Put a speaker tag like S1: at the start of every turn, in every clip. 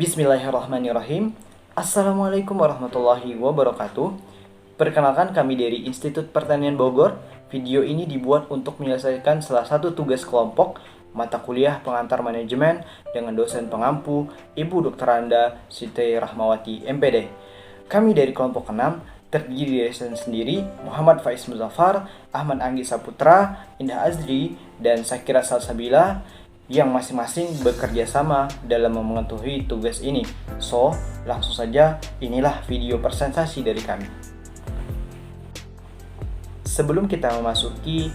S1: Bismillahirrahmanirrahim. Assalamualaikum warahmatullahi wabarakatuh. Perkenalkan, kami dari Institut Pertanian Bogor. Video ini dibuat untuk menyelesaikan salah satu tugas kelompok mata kuliah pengantar manajemen dengan dosen pengampu Ibu Dr. Anda Siti Rahmawati MPD. Kami dari kelompok 6 terdiri dari saya sendiri, Muhammad Faiz Muzaffar, Ahmad Anggi Saputra, Indah Azri, dan Sakira Salsabila yang masing-masing bekerja sama dalam mengetahui tugas ini. So, langsung saja, inilah video presentasi dari kami. Sebelum kita memasuki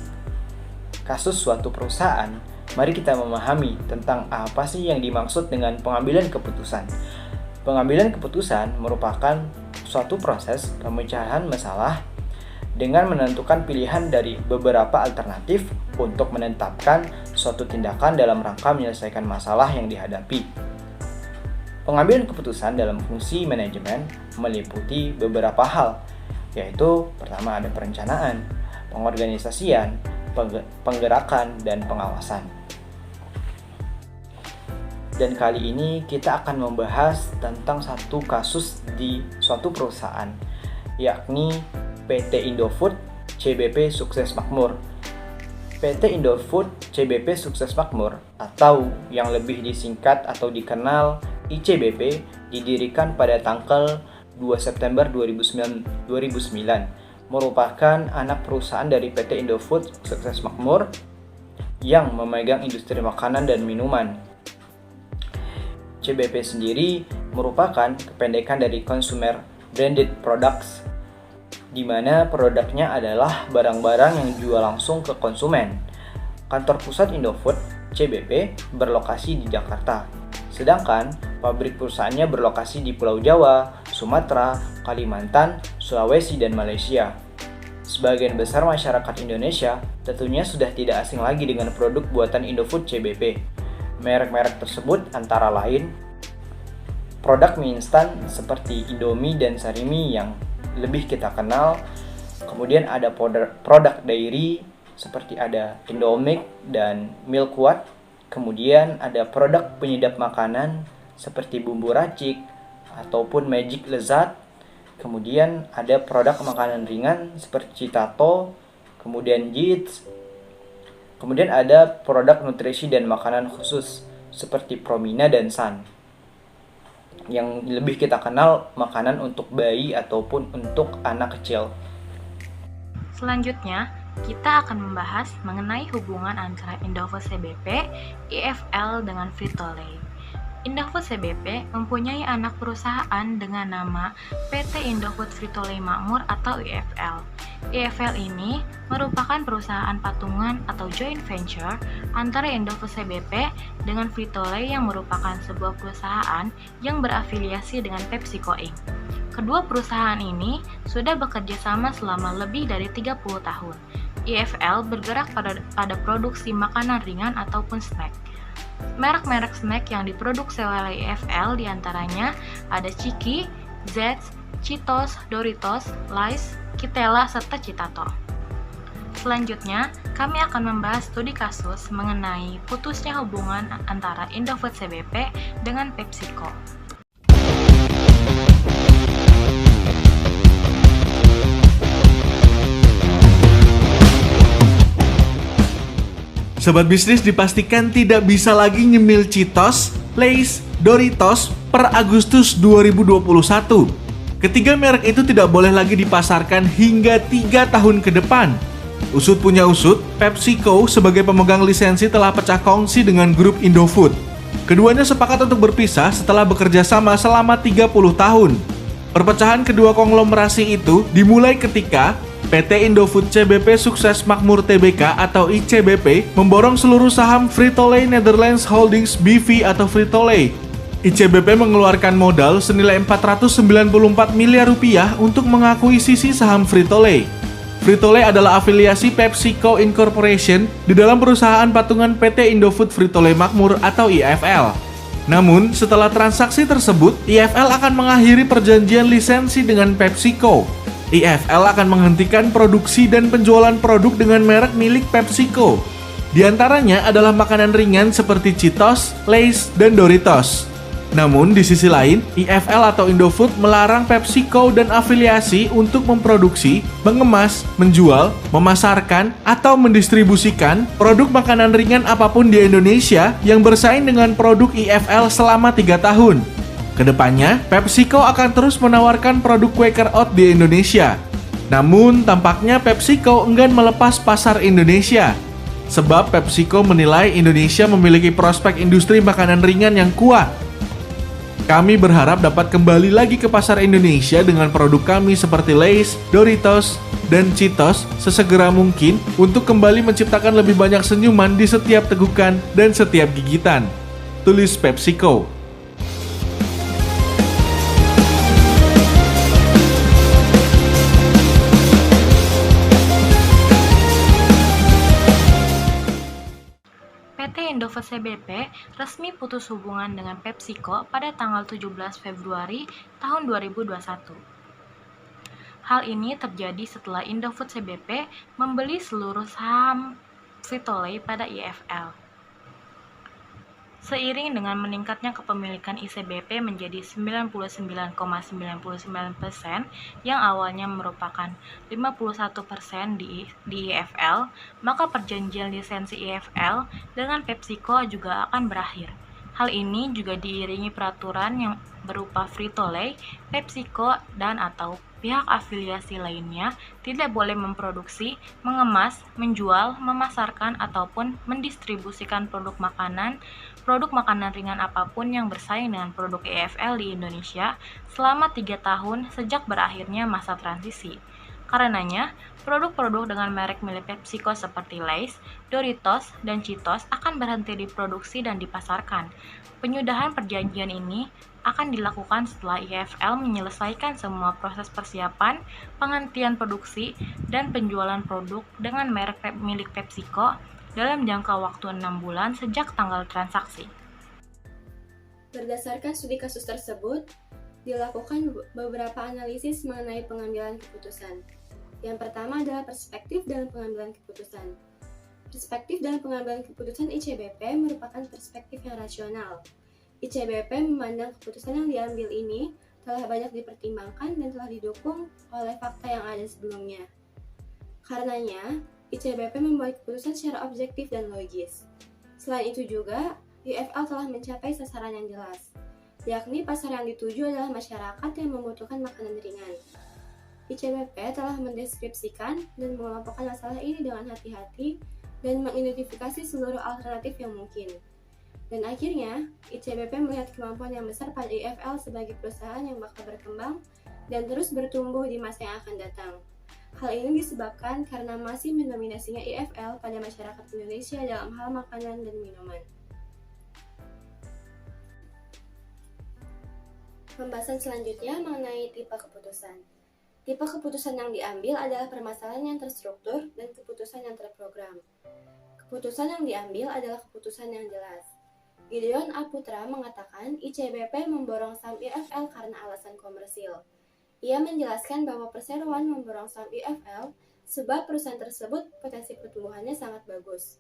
S1: kasus suatu perusahaan, mari kita memahami tentang apa sih yang dimaksud dengan pengambilan keputusan. Pengambilan keputusan merupakan suatu proses pemecahan masalah dengan menentukan pilihan dari beberapa alternatif untuk menetapkan suatu tindakan dalam rangka menyelesaikan masalah yang dihadapi. Pengambilan keputusan dalam fungsi manajemen meliputi beberapa hal, yaitu pertama ada perencanaan, pengorganisasian, penggerakan, dan pengawasan. Dan kali ini kita akan membahas tentang satu kasus di suatu perusahaan, yakni PT Indofood CBP Sukses Makmur. PT Indofood CBP Sukses Makmur atau yang lebih disingkat atau dikenal ICBP didirikan pada tanggal 2 September 2009 merupakan anak perusahaan dari PT Indofood Sukses Makmur yang memegang industri makanan dan minuman. CBP sendiri merupakan kependekan dari Consumer Branded Products, di mana produknya adalah barang-barang yang dijual langsung ke konsumen. Kantor pusat Indofood CBP berlokasi di Jakarta, sedangkan pabrik perusahaannya berlokasi di Pulau Jawa, Sumatera, Kalimantan, Sulawesi, dan Malaysia. Sebagian besar masyarakat Indonesia tentunya sudah tidak asing lagi dengan produk buatan Indofood CBP. Merek-merek tersebut antara lain produk mie instan seperti Indomie dan Sarimi yang lebih kita kenal. Kemudian ada produk dairy seperti ada Indomilk dan Milkwat. Kemudian ada produk penyedap makanan seperti bumbu racik ataupun Magic Lezat. Kemudian ada produk makanan ringan seperti Citato, kemudian Jits. Kemudian ada produk nutrisi dan makanan khusus seperti Promina dan Sun, yang lebih kita kenal makanan untuk bayi ataupun untuk anak kecil.
S2: Selanjutnya, kita akan membahas mengenai hubungan antara Indofood CBP, IFL dengan Frito-Lay. Indofood CBP mempunyai anak perusahaan dengan nama PT Indofood Frito-Lay Makmur atau IFL. IFL ini merupakan perusahaan patungan atau joint venture antara Indofood CBP dengan Frito-Lay yang merupakan sebuah perusahaan yang berafiliasi dengan PepsiCo Inc. Kedua perusahaan ini sudah bekerja sama selama lebih dari 30 tahun. IFL bergerak pada produksi makanan ringan ataupun snack. Merek-merek snack yang diproduksi oleh IFL diantaranya ada Chiki, Zets, Cheetos, Doritos, Lay's, Kitella, serta Citato. Selanjutnya, kami akan membahas studi kasus mengenai putusnya hubungan antara Indofood CBP dengan PepsiCo.
S3: Sobat bisnis dipastikan tidak bisa lagi nyemil Cheetos, Lay's, Doritos per Agustus 2021. Ketiga merek itu tidak boleh lagi dipasarkan hingga 3 tahun ke depan. Usut punya usut, PepsiCo sebagai pemegang lisensi telah pecah kongsi dengan grup Indofood. Keduanya sepakat untuk berpisah setelah bekerja sama selama 30 tahun. Perpecahan kedua konglomerasi itu dimulai ketika PT Indofood CBP Sukses Makmur Tbk atau ICBP memborong seluruh saham Frito-Lay Netherlands Holdings BV atau Frito-Lay. ICBP mengeluarkan modal senilai 494 miliar rupiah untuk mengakuisisi saham Frito-Lay. Frito-Lay adalah afiliasi PepsiCo Incorporation di dalam perusahaan patungan PT Indofood Frito-Lay Makmur atau IFL. Namun, setelah transaksi tersebut, IFL akan mengakhiri perjanjian lisensi dengan PepsiCo. IFL akan menghentikan produksi dan penjualan produk dengan merek milik PepsiCo. Di antaranya adalah makanan ringan seperti Cheetos, Lay's, dan Doritos. Namun di sisi lain, IFL atau Indofood melarang PepsiCo dan afiliasi untuk memproduksi, mengemas, menjual, memasarkan, atau mendistribusikan produk makanan ringan apapun di Indonesia yang bersaing dengan produk IFL selama 3 tahun. Kedepannya, PepsiCo akan terus menawarkan produk Quaker Oat di Indonesia. Namun, tampaknya PepsiCo enggan melepas pasar Indonesia. Sebab PepsiCo menilai Indonesia memiliki prospek industri makanan ringan yang kuat. Kami berharap dapat kembali lagi ke pasar Indonesia dengan produk kami seperti Lay's, Doritos, dan Cheetos sesegera mungkin untuk kembali menciptakan lebih banyak senyuman di setiap tegukan dan setiap gigitan. Tulis PepsiCo.
S2: PT Indofood CBP resmi putus hubungan dengan PepsiCo pada tanggal 17 Februari tahun 2021. Hal ini terjadi setelah Indofood CBP membeli seluruh saham Frito-Lay pada IFL. Seiring dengan meningkatnya kepemilikan ICBP menjadi 99,99% yang awalnya merupakan 51% di IFL, maka perjanjian lisensi IFL dengan PepsiCo juga akan berakhir. Hal ini juga diiringi peraturan yang berupa Frito-Lay, PepsiCo, dan atau pihak afiliasi lainnya tidak boleh memproduksi, mengemas, menjual, memasarkan, ataupun mendistribusikan produk makanan ringan apapun yang bersaing dengan produk IFL di Indonesia selama 3 tahun sejak berakhirnya masa transisi. Karenanya, produk-produk dengan merek milik PepsiCo seperti Lay's, Doritos, dan Cheetos akan berhenti diproduksi dan dipasarkan. Penyudahan perjanjian ini akan dilakukan setelah IFL menyelesaikan semua proses persiapan, penghentian produksi, dan penjualan produk dengan merek milik PepsiCo dalam jangka waktu 6 bulan sejak tanggal transaksi.
S4: Berdasarkan studi kasus tersebut, dilakukan beberapa analisis mengenai pengambilan keputusan. Yang pertama adalah perspektif dalam pengambilan keputusan. Perspektif dalam pengambilan keputusan ICBP merupakan perspektif yang rasional. ICBP memandang keputusan yang diambil ini telah banyak dipertimbangkan dan telah didukung oleh fakta yang ada sebelumnya. Karenanya, ICBP membuat keputusan secara objektif dan logis. Selain itu juga, IFL telah mencapai sasaran yang jelas, yakni pasar yang dituju adalah masyarakat yang membutuhkan makanan ringan. ICBP telah mendeskripsikan dan mengelompokkan masalah ini dengan hati-hati dan mengidentifikasi seluruh alternatif yang mungkin. Dan akhirnya, ICBP melihat kemampuan yang besar pada IFL sebagai perusahaan yang bakal berkembang dan terus bertumbuh di masa yang akan datang. Hal ini disebabkan karena masih mendominasinya IFL pada masyarakat Indonesia dalam hal makanan dan minuman. Pembahasan selanjutnya mengenai tipe keputusan. Tipe keputusan yang diambil adalah permasalahan yang terstruktur dan keputusan yang terprogram. Keputusan yang diambil adalah keputusan yang jelas. Gideon A. Putra mengatakan ICBP memborong saham IFL karena alasan komersil. Ia menjelaskan bahwa perseroan memborong saham IFL sebab perusahaan tersebut potensi pertumbuhannya sangat bagus.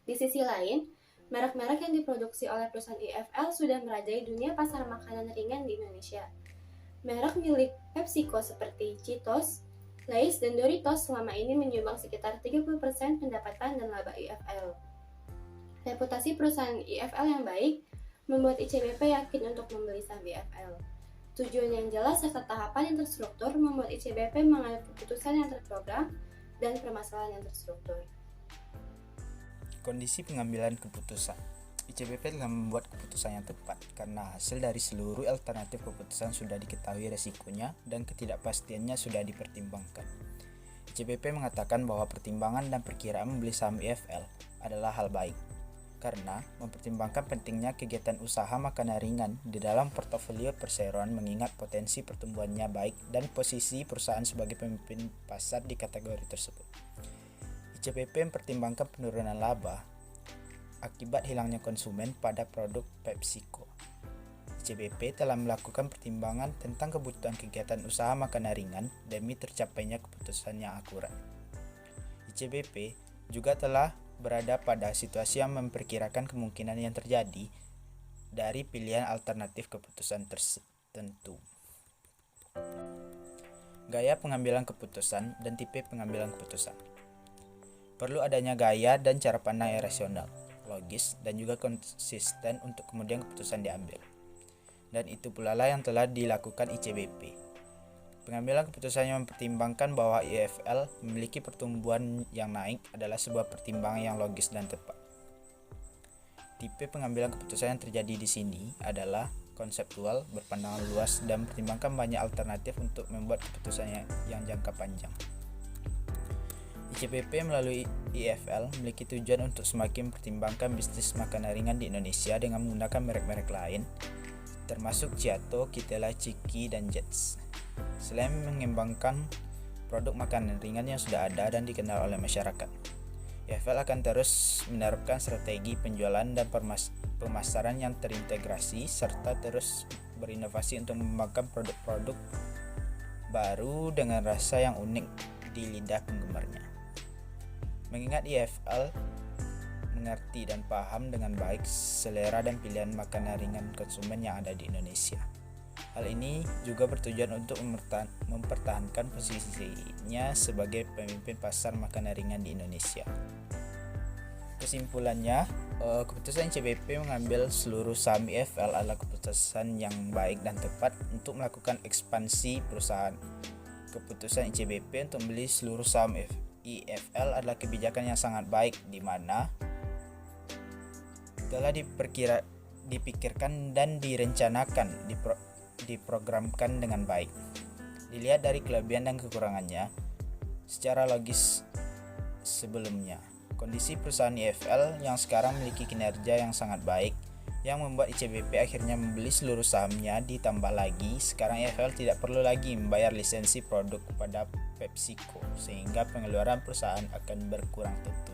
S4: Di sisi lain, merek-merek yang diproduksi oleh perusahaan IFL sudah merajai dunia pasar makanan ringan di Indonesia. Merek milik PepsiCo seperti Cheetos, Lay's, dan Doritos selama ini menyumbang sekitar 30% pendapatan dan laba IFL. Reputasi perusahaan IFL yang baik membuat ICBP yakin untuk membeli saham IFL. Tujuan yang jelas serta tahapan yang terstruktur membuat ICBP mengambil keputusan yang terprogram dan permasalahan yang terstruktur.
S5: Kondisi pengambilan keputusan. ICBP telah membuat keputusan yang tepat karena hasil dari seluruh alternatif keputusan sudah diketahui resikonya dan ketidakpastiannya sudah dipertimbangkan. ICBP mengatakan bahwa pertimbangan dan perkiraan membeli saham IFL adalah hal baik karena mempertimbangkan pentingnya kegiatan usaha makanan ringan di dalam portofolio perseroan mengingat potensi pertumbuhannya baik dan posisi perusahaan sebagai pemimpin pasar di kategori tersebut. ICBP mempertimbangkan penurunan laba akibat hilangnya konsumen pada produk PepsiCo. ICBP telah melakukan pertimbangan tentang kebutuhan kegiatan usaha makanan ringan demi tercapainya keputusan yang akurat. ICBP juga telah berada pada situasi yang memperkirakan kemungkinan yang terjadi dari pilihan alternatif keputusan tertentu. Gaya pengambilan keputusan dan tipe pengambilan keputusan. Perlu adanya gaya dan cara pandang yang rasional, logis, dan juga konsisten untuk kemudian keputusan diambil. Dan itu pula lah yang telah dilakukan ICBP. Pengambilan keputusan yang mempertimbangkan bahwa IFL memiliki pertumbuhan yang naik adalah sebuah pertimbangan yang logis dan tepat. Tipe pengambilan keputusan yang terjadi di sini adalah konseptual, berpandangan luas, dan mempertimbangkan banyak alternatif untuk membuat keputusan yang jangka panjang. ICBP melalui IFL memiliki tujuan untuk semakin mempertimbangkan bisnis makanan ringan di Indonesia dengan menggunakan merek-merek lain, termasuk Ciato, Kitela, Ciki, dan Jets. Selain mengembangkan produk makanan ringan yang sudah ada dan dikenal oleh masyarakat, IFL akan terus menerapkan strategi penjualan dan pemasaran yang terintegrasi serta terus berinovasi untuk mengembangkan produk-produk baru dengan rasa yang unik di lidah penggemarnya. Mengingat IFL mengerti dan paham dengan baik selera dan pilihan makanan ringan konsumen yang ada di Indonesia. Hal ini juga bertujuan untuk mempertahankan posisinya sebagai pemimpin pasar makanan ringan di Indonesia. Kesimpulannya, keputusan ICBP mengambil seluruh saham IFL adalah keputusan yang baik dan tepat untuk melakukan ekspansi perusahaan. Keputusan ICBP untuk membeli seluruh saham IFL adalah kebijakan yang sangat baik di mana telah dipikirkan dan direncanakan, diprogramkan dengan baik. Dilihat dari kelebihan dan kekurangannya secara logis sebelumnya. Kondisi perusahaan IFL yang sekarang memiliki kinerja yang sangat baik yang membuat ICBP akhirnya membeli seluruh sahamnya. Ditambah lagi sekarang IFL tidak perlu lagi membayar lisensi produk kepada PepsiCo sehingga pengeluaran perusahaan akan berkurang tentu.